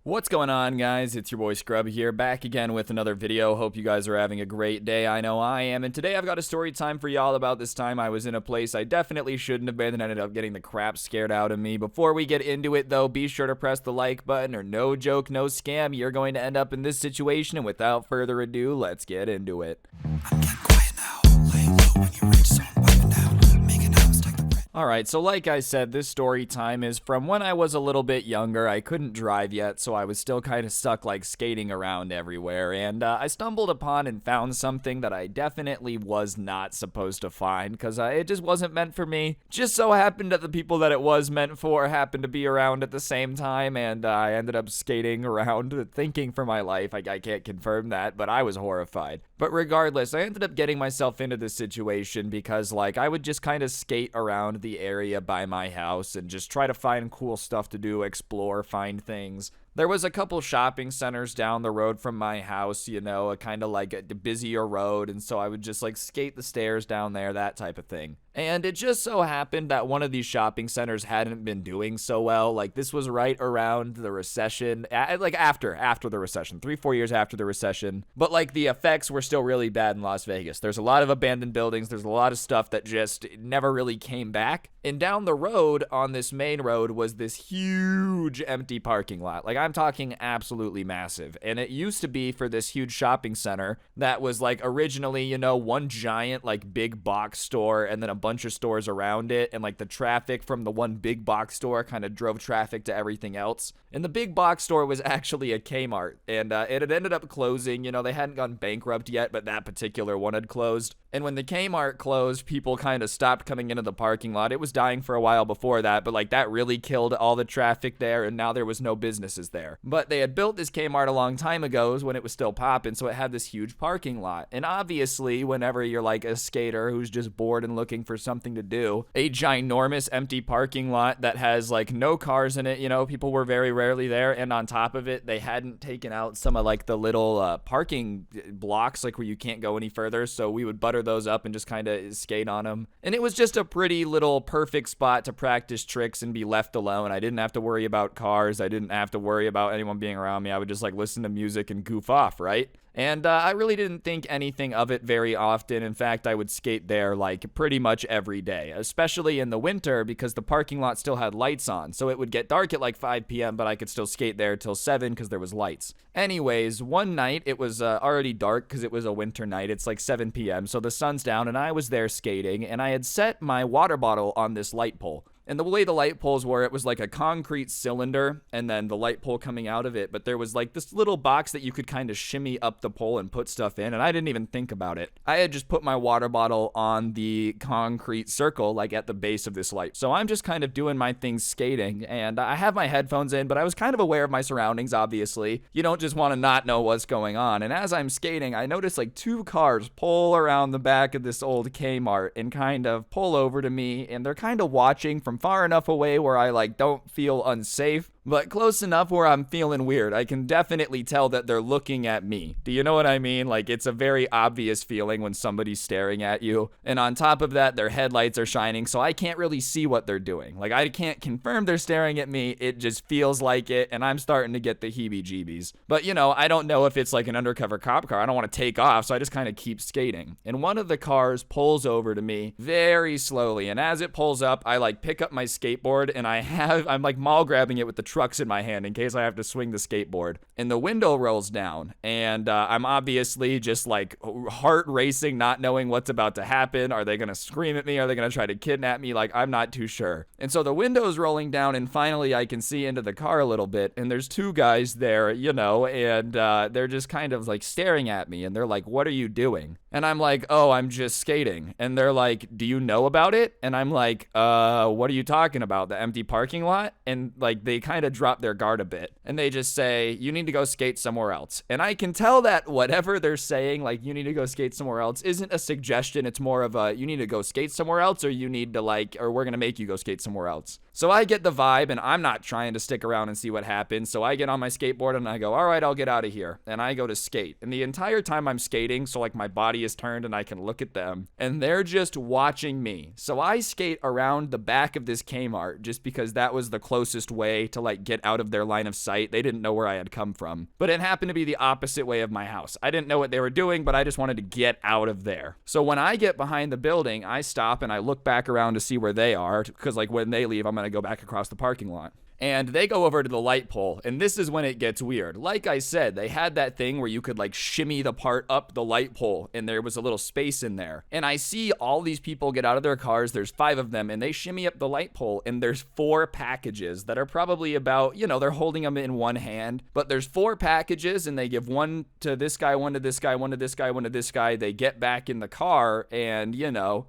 What's going on, guys? It's your boy Scrub here, back again with another video. Hope you guys are having a great day. I know I am, and today I've got a story time for y'all about this time I was in a place I definitely shouldn't have been and ended up getting the crap scared out of me. Before we get into it, though, be sure to press the like button, or no joke, no scam, you're going to end up in this situation, and without further ado, let's get into it. I'm getting quiet now. Lay low when you reach, so I'm wiping down. Making out, stack the bread. Alright, so like I said, this story time is from when I was a little bit younger. I couldn't drive yet, so I was still kind of stuck like skating around everywhere, and I stumbled upon and found something that I definitely was not supposed to find, because it just wasn't meant for me. Just so happened that the people that it was meant for happened to be around at the same time, and I ended up skating around thinking for my life. I can't confirm that, but I was horrified. But regardless, I ended up getting myself into this situation because like I would just kind of skate around the area by my house and just try to find cool stuff to do, explore, find things. There was a couple shopping centers down the road from my house, you know, a kind of like a busier road, and so I would just like skate the stairs down there, that type of thing. And it just so happened that one of these shopping centers hadn't been doing so well. Like this was right around the recession, like after the recession, 3-4 years after the recession. But like the effects were still really bad in Las Vegas. There's a lot of abandoned buildings. There's a lot of stuff that just never really came back. And down the road on this main road was this huge empty parking lot. Like I'm talking absolutely massive. And it used to be for this huge shopping center that was like originally, you know, one giant like big box store and then a bunch of stores around it, and like the traffic from the one big box store kind of drove traffic to everything else. And the big box store was actually a Kmart, and it had ended up closing. You know, they hadn't gone bankrupt yet, but that particular one had closed. And when the Kmart closed, people kind of stopped coming into the parking lot. It was dying for a while before that, but like that really killed all the traffic there, and now there was no businesses there. But they had built this Kmart a long time ago when it was still popping, so it had this huge parking lot. And obviously, whenever you're like a skater who's just bored and looking for something to do, a ginormous empty parking lot that has like no cars in it, you know, people were very rarely there, and on top of it, they hadn't taken out some of like the little parking blocks like where you can't go any further, so we would butter those up and just kind of skate on them. And it was just a pretty little perfect spot to practice tricks and be left alone. I didn't have to worry about cars. I didn't have to worry about anyone being around me. I would just like listen to music and goof off, right? And I really didn't think anything of it very often. In fact, I would skate there like pretty much every day, especially in the winter because the parking lot still had lights on. So it would get dark at like 5 p.m., but I could still skate there till 7 because there was lights. Anyways, one night it was already dark because it was a winter night. It's like 7 p.m., so the sun's down, and I was there skating, and I had set my water bottle on this light pole. And the way the light poles were, it was like a concrete cylinder and then the light pole coming out of it. But there was like this little box that you could kind of shimmy up the pole and put stuff in. And I didn't even think about it. I had just put my water bottle on the concrete circle, like at the base of this light. So I'm just kind of doing my thing skating. And I have my headphones in, but I was kind of aware of my surroundings, obviously. You don't just want to not know what's going on. And as I'm skating, I noticed like 2 cars pull around the back of this old Kmart and kind of pull over to me. And they're kind of watching from far enough away where I like don't feel unsafe, but close enough where I'm feeling weird. I can definitely tell that they're looking at me. Do you know what I mean? Like it's a very obvious feeling when somebody's staring at you. And on top of that, their headlights are shining, so I can't really see what they're doing. Like I can't confirm they're staring at me. It just feels like it, and I'm starting to get the heebie-jeebies. But you know, I don't know if it's like an undercover cop car. I don't want to take off, so I just kind of keep skating. And one of the cars pulls over to me very slowly, and as it pulls up, I like pick up my skateboard, and I'm like mall grabbing it with the trucks in my hand in case I have to swing the skateboard. And the window rolls down, and I'm obviously just like heart racing, not knowing what's about to happen. Are they gonna scream at me? Are they gonna try to kidnap me? Like I'm not too sure. And so the window's rolling down, and finally I can see into the car a little bit, and there's 2 guys there, you know, and they're just kind of like staring at me, and they're like, "What are you doing?" And I'm like, "Oh, I'm just skating." And they're like, "Do you know about it?" And I'm like, what are you talking about? The empty parking lot? And like they kind of drop their guard a bit, and they just say, "You need to go skate somewhere else." And I can tell that whatever they're saying, like you need to go skate somewhere else, isn't a suggestion. It's more of a, you need to go skate somewhere else, or you need to like, or we're gonna make you go skate somewhere else. So I get the vibe, and I'm not trying to stick around and see what happens. So I get on my skateboard and I go, all right, I'll get out of here. And I go to skate. And the entire time I'm skating, so like my body is turned and I can look at them, and they're just watching me. So I skate around the back of this Kmart just because that was the closest way to like get out of their line of sight. They didn't know where I had come from, but it happened to be the opposite way of my house. I didn't know what they were doing, but I just wanted to get out of there. So when I get behind the building, I stop and I look back around to see where they are, because like when they leave, I'm going to go back across the parking lot. And they go over to the light pole, and this is when it gets weird. Like I said, they had that thing where you could like shimmy the part up the light pole, and there was a little space in there. And I see all these people get out of their cars, there's 5 of them, and they shimmy up the light pole, and there's 4 packages that are probably about, they're holding them in one hand, but there's 4 packages, and they give one to this guy, one to this guy, one to this guy, one to this guy. They get back in the car, and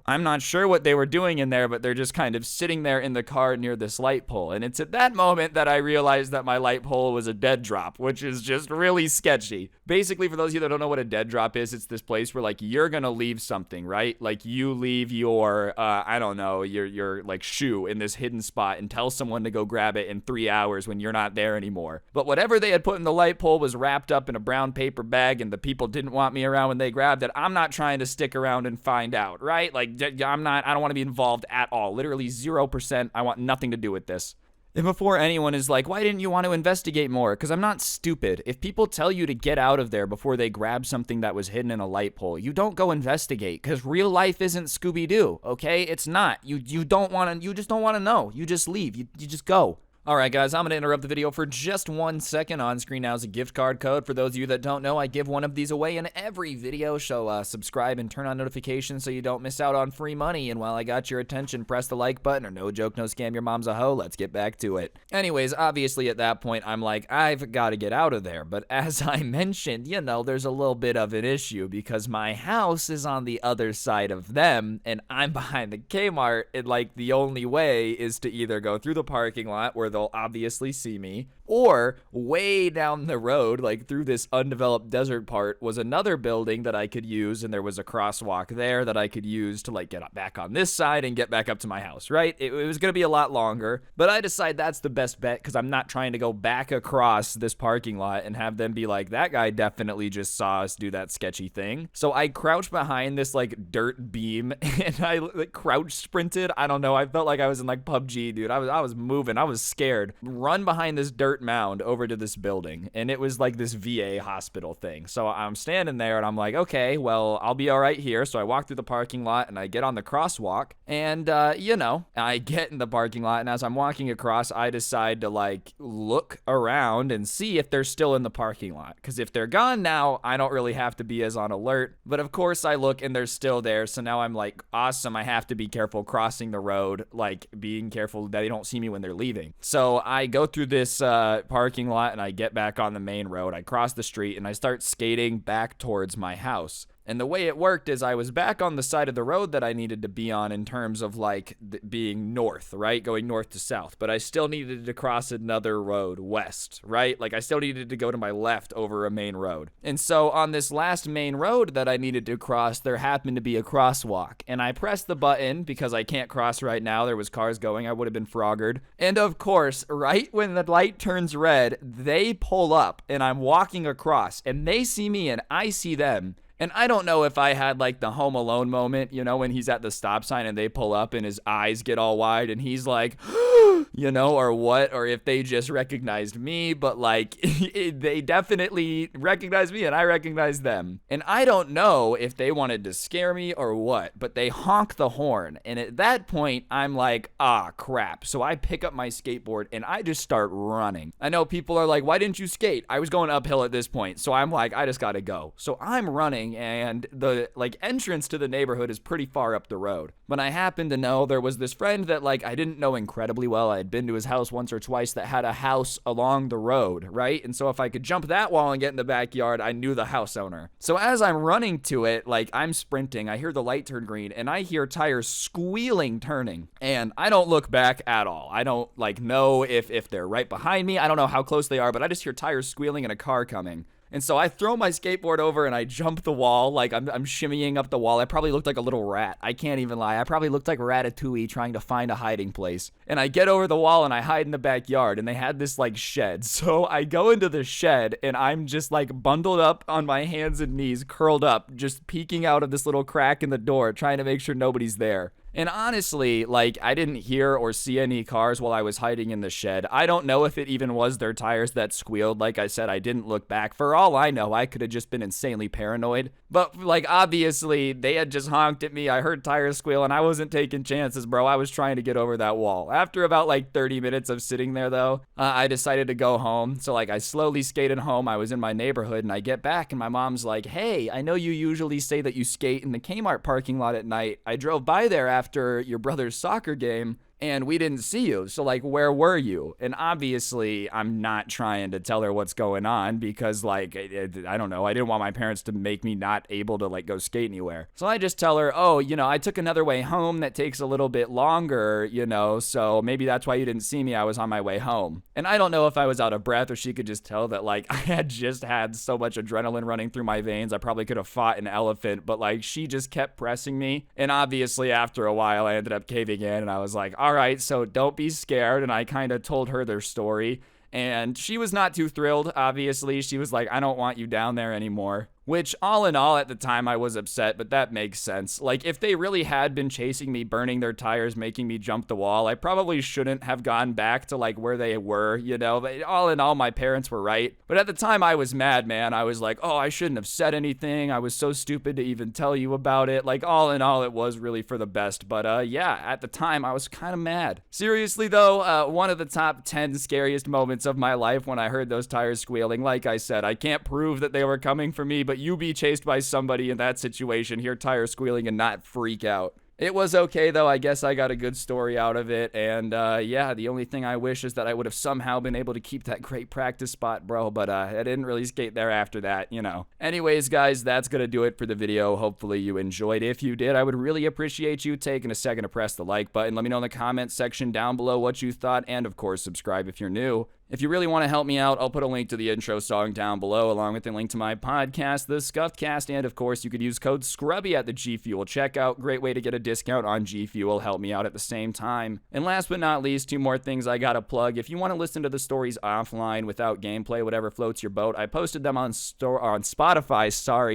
I'm not sure what they were doing in there, but they're just kind of sitting there in the car near this light pole. And it's at that moment that I realized that my light pole was a dead drop, which is just really sketchy. Basically, for those of you that don't know what a dead drop is, it's this place where like you're gonna leave something, right? Like you leave your your like shoe in this hidden spot and tell someone to go grab it in 3 hours when you're not there anymore. But whatever they had put in the light pole was wrapped up in a brown paper bag, and the people didn't want me around when they grabbed it. I'm not trying to stick around and find out, right? Like I don't want to be involved at all. Literally 0%. I want nothing to do with this. And before anyone is like, why didn't you want to investigate more? Because I'm not stupid. If people tell you to get out of there before they grab something that was hidden in a light pole, you don't go investigate, because real life isn't Scooby-Doo, okay? It's not. You just don't want to know. You just leave. You just go. All right, guys, I'm going to interrupt the video for just 1 second. On screen now is a gift card code. For those of you that don't know, I give one of these away in every video, so subscribe and turn on notifications so you don't miss out on free money. And while I got your attention, press the like button, or no joke, no scam, your mom's a hoe. Let's get back to it. Anyways, obviously at that point, I'm like, I've got to get out of there. But as I mentioned, there's a little bit of an issue, because my house is on the other side of them, and I'm behind the Kmart, and like the only way is to either go through the parking lot where they'll obviously see me, or way down the road, like through this undeveloped desert part, was another building that I could use, and there was a crosswalk there that I could use to like get back on this side and get back up to my house, right? It was going to be a lot longer, but I decide that's the best bet, because I'm not trying to go back across this parking lot and have them be like, that guy definitely just saw us do that sketchy thing. So I crouched behind this like dirt beam, and I like crouch sprinted. I don't know. I felt like I was in like PUBG, dude. I was moving. I was scared. Run behind this dirt mound over to this building, and it was like this VA hospital thing. So I'm standing there and I'm like, okay, well, I'll be all right here. So I walk through the parking lot and I get on the crosswalk, and I get in the parking lot, and as I'm walking across, I decide to like look around and see if they're still in the parking lot, because if they're gone now, I don't really have to be as on alert. But of course I look and they're still there, so now I'm like, awesome, I have to be careful crossing the road, like being careful that they don't see me when they're leaving. So I go through this parking lot, and I get back on the main road. I cross the street, and I start skating back towards my house. And the way it worked is I was back on the side of the road that I needed to be on in terms of like being north, right? Going north to south. But I still needed to cross another road west, right? Like I still needed to go to my left over a main road. And so on this last main road that I needed to cross, there happened to be a crosswalk. And I pressed the button because I can't cross right now. There was cars going. I would have been froggered. And of course, right when the light turns red, they pull up, and I'm walking across, and they see me and I see them. And I don't know if I had like the Home Alone moment, when he's at the stop sign and they pull up and his eyes get all wide and he's like, or what, or if they just recognized me, but like they definitely recognized me and I recognized them. And I don't know if they wanted to scare me or what, but they honk the horn. And at that point, I'm like, crap. So I pick up my skateboard and I just start running. I know people are like, why didn't you skate? I was going uphill at this point. So I'm like, I just gotta go. So I'm running, and the like entrance to the neighborhood is pretty far up the road. But I happen to know there was this friend that like I didn't know incredibly well. I had been to his house once or twice that had a house along the road, right? And so if I could jump that wall and get in the backyard, I knew the house owner. So as I'm running to it, like I'm sprinting, I hear the light turn green, and I hear tires squealing turning, and I don't look back at all. I don't like know if they're right behind me. I don't know how close they are, but I just hear tires squealing and a car coming. And so I throw my skateboard over and I jump the wall. Like I'm shimmying up the wall. I probably looked like a little rat. I can't even lie. I probably looked like Ratatouille trying to find a hiding place. And I get over the wall and I hide in the backyard, and they had this like shed. So I go into the shed and I'm just like bundled up on my hands and knees, curled up, just peeking out of this little crack in the door, trying to make sure nobody's there. And honestly, like, I didn't hear or see any cars while I was hiding in the shed. I don't know if it even was their tires that squealed. Like I said, I didn't look back. For all I know, I could have just been insanely paranoid. But, like, obviously, they had just honked at me. I heard tires squeal, and I wasn't taking chances, bro. I was trying to get over that wall. After about, like, 30 minutes of sitting there, though, I decided to go home. So, like, I slowly skated home. I was in my neighborhood, and I get back, and my mom's like, hey, I know you usually say that you skate in the Kmart parking lot at night. I drove by there after your brother's soccer game, and we didn't see you. So, like, where were you? And obviously, I'm not trying to tell her what's going on because, like, I don't know. I didn't want my parents to make me not able to, like, go skate anywhere. So I just tell her, oh, you know, I took another way home that takes a little bit longer, you know, so maybe that's why you didn't see me. I was on my way home. And I don't know if I was out of breath or she could just tell that, like, I had just had so much adrenaline running through my veins. I probably could have fought an elephant, but, like, she just kept pressing me. And obviously, after a while, I ended up caving in, and I was like, all right, so don't be scared. And I kind of told her their story, and she was not too thrilled. Obviously, she was like, I don't want you down there anymore. Which, all in all, at the time, I was upset, but that makes sense. Like, if they really had been chasing me, burning their tires, making me jump the wall, I probably shouldn't have gone back to, like, where they were, you know? But all in all, my parents were right. But at the time, I was mad, man. I was like, oh, I shouldn't have said anything. I was so stupid to even tell you about it. Like, all in all, it was really for the best. But, yeah, at the time, I was kind of mad. Seriously, though, one of the top 10 scariest moments of my life when I heard those tires squealing. Like I said, I can't prove that they were coming for me, but you be chased by somebody in that situation, hear tires squealing, and not freak out. It was okay, though. I guess I got a good story out of it. And, yeah, the only thing I wish is that I would have somehow been able to keep that great practice spot, bro. But, I didn't really skate there after that, you know. Anyways, guys, that's going to do it for the video. Hopefully you enjoyed. If you did, I would really appreciate you taking a second to press the like button. Let me know in the comments section down below what you thought. And, of course, subscribe if you're new. If you really want to help me out, I'll put a link to the intro song down below, along with a link to my podcast, The Scuffed Cast, and of course, you could use code SCRUBBY at the G Fuel checkout. Great way to get a discount on G Fuel. Help me out at the same time. And last but not least, two more things I gotta plug. If you want to listen to the stories offline without gameplay, whatever floats your boat, I posted them on Spotify,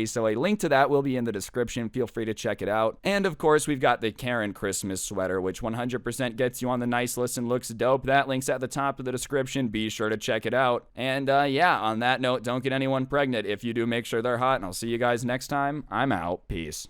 so a link to that will be in the description. Feel free to check it out. And of course, we've got the Karen Christmas sweater, which 100% gets you on the nice list and looks dope. That link's at the top of the description. Be sure to check it out. And yeah, on that note, don't get anyone pregnant. If you do, make sure they're hot, and I'll see you guys next time. I'm out. Peace.